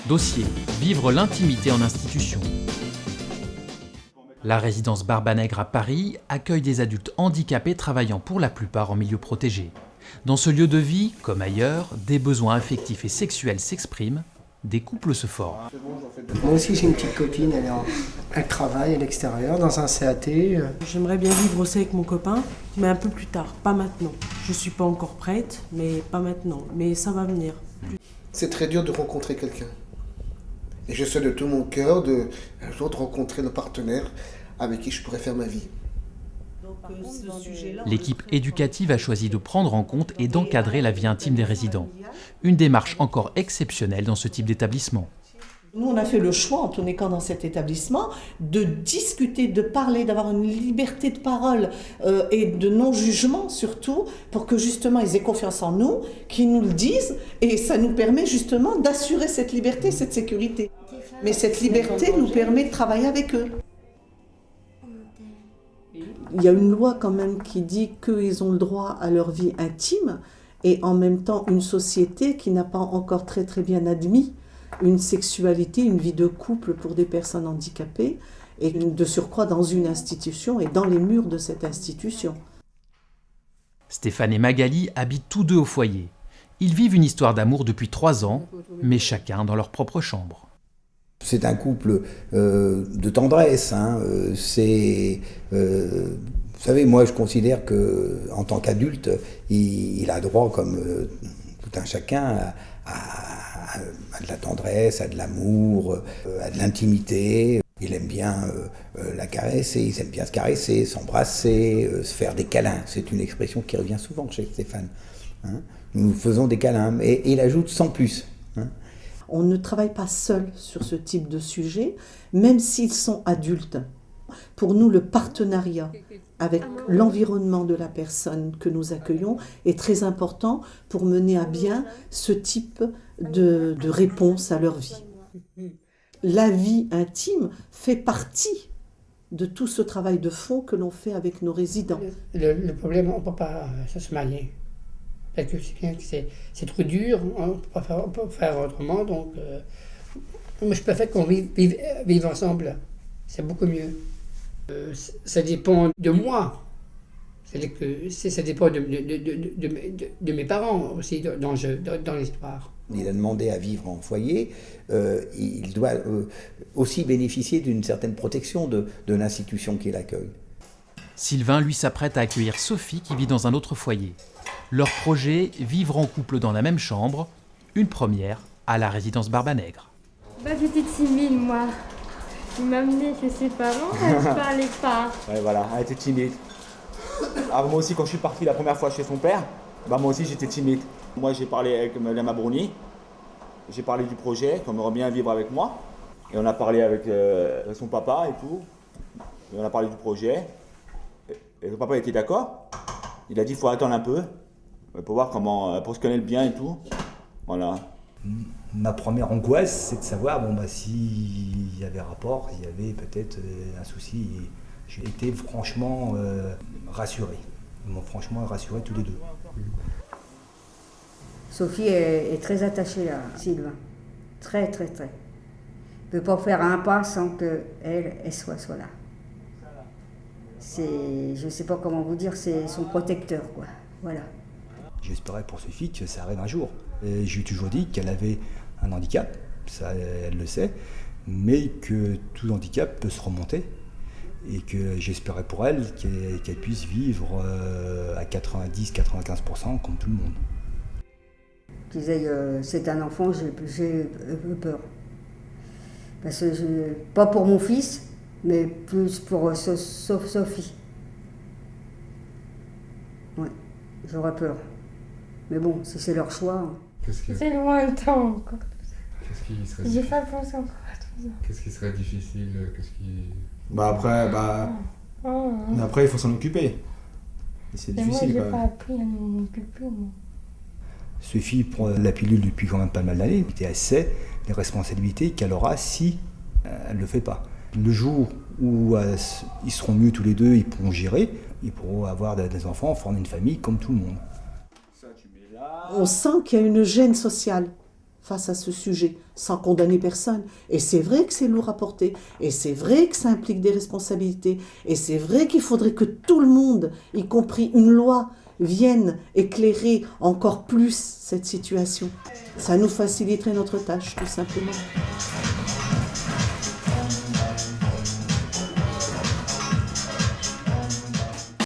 Dossier : vivre l'intimité en institution. La résidence Barbanègre à Paris accueille des adultes handicapés travaillant pour la plupart en milieu protégé. Dans ce lieu de vie, comme ailleurs, des besoins affectifs et sexuels s'expriment, des couples se forment. Moi aussi j'ai une petite copine, elle travaille à l'extérieur dans un CAT. J'aimerais bien vivre aussi avec mon copain, mais un peu plus tard, pas maintenant. Je suis pas encore prête, mais pas maintenant, mais ça va venir. C'est très dur de rencontrer quelqu'un. Et je souhaite de tout mon cœur un jour de rencontrer le partenaire avec qui je pourrais faire ma vie. L'équipe éducative a choisi de prendre en compte et d'encadrer la vie intime des résidents. Une démarche encore exceptionnelle dans ce type d'établissement. Nous, on a fait le choix, en tous les cas dans cet établissement, de discuter, de parler, d'avoir une liberté de parole et de non-jugement surtout, pour que justement ils aient confiance en nous, qu'ils nous le disent, et ça nous permet justement d'assurer cette liberté, cette sécurité. Mais cette liberté nous permet de travailler avec eux. Il y a une loi quand même qui dit qu'ils ont le droit à leur vie intime, et en même temps une société qui n'a pas encore très bien admis une sexualité, une vie de couple pour des personnes handicapées, et de surcroît dans une institution et dans les murs de cette institution. Stéphane et Magali habitent tous deux au foyer. Ils vivent une histoire d'amour depuis 3 ans, mais chacun dans leur propre chambre. C'est un couple de tendresse. Vous savez, moi je considère qu'en tant qu'adulte, il a droit, comme tout un chacun, à de la tendresse, à de l'amour, à de l'intimité. Il aime bien la caresser, ils aiment bien se caresser, s'embrasser, se faire des câlins. C'est une expression qui revient souvent chez Stéphane. Nous faisons des câlins, et il ajoute sans plus. On ne travaille pas seul sur ce type de sujet, même s'ils sont adultes. Pour nous, le partenariat avec l'environnement de la personne que nous accueillons est très important pour mener à bien ce type de réponse à leur vie. La vie intime fait partie de tout ce travail de fond que l'on fait avec nos résidents. Le problème, on ne peut pas se marier. Parce que c'est bien que c'est trop dur, on ne peut pas faire autrement. Donc, moi, je préfère qu'on vive ensemble. C'est beaucoup mieux. Ça dépend de moi. C'est-à-dire que ça dépend de mes parents aussi dans l'histoire. Il a demandé à vivre en foyer. Il doit aussi bénéficier d'une certaine protection de l'institution qui l'accueille. Sylvain, lui, s'apprête à accueillir Sophie qui vit dans un autre foyer. Leur projet, vivre en couple dans la même chambre, une première à la résidence Barbanègre. J'étais timide, moi. Il m'a amené chez ses parents, je ne parlais pas. Ouais, voilà, elle était timide. Alors, moi aussi, quand je suis parti la première fois chez son père, moi aussi j'étais timide. Moi, j'ai parlé avec Madame Abroni, j'ai parlé du projet, qu'on aimerait bien vivre avec moi. Et on a parlé avec son papa et tout. Et on a parlé du projet. Et le papa était d'accord. Il a dit qu'il faut attendre un peu pour voir comment, pour se connaître bien et tout. Voilà. Ma première angoisse, c'est de savoir s'il y avait rapport, s'il y avait peut-être un souci. J'ai été franchement rassuré. Ils m'ont franchement rassuré tous les deux. Sophie est très attachée à Sylvain. Très. Elle ne peut pas faire un pas sans qu'elle soit là. Je ne sais pas comment vous dire, c'est son protecteur, quoi. Voilà. J'espérais pour Sophie que ça arrive un jour. Et j'ai toujours dit qu'elle avait un handicap, ça elle le sait, mais que tout handicap peut se remonter. Et que j'espérais pour elle qu'elle puisse vivre à 90-95% comme tout le monde. Je disais, c'est un enfant, j'ai peur. Parce que pas pour mon fils, mais plus pour Sophie. Ouais, j'aurais peur. Mais bon, si c'est leur choix. C'est lointain encore. Qu'est-ce qui serait J'ai pas pensé encore à tout ça. Qu'est-ce qui serait difficile? Après, il faut s'en occuper. Et c'est difficile. Moi, j'ai pas appris à m'en occuper, moi. Sophie prend la pilule depuis quand même pas mal d'années. Elle sait les responsabilités qu'elle aura si elle ne le fait pas. Le jour où ils seront mieux tous les deux, ils pourront gérer, ils pourront avoir des enfants, former une famille comme tout le monde. On sent qu'il y a une gêne sociale. face à ce sujet, sans condamner personne. Et c'est vrai que c'est lourd à porter, et c'est vrai que ça implique des responsabilités, et c'est vrai qu'il faudrait que tout le monde, y compris une loi, vienne éclairer encore plus cette situation. Ça nous faciliterait notre tâche, tout simplement.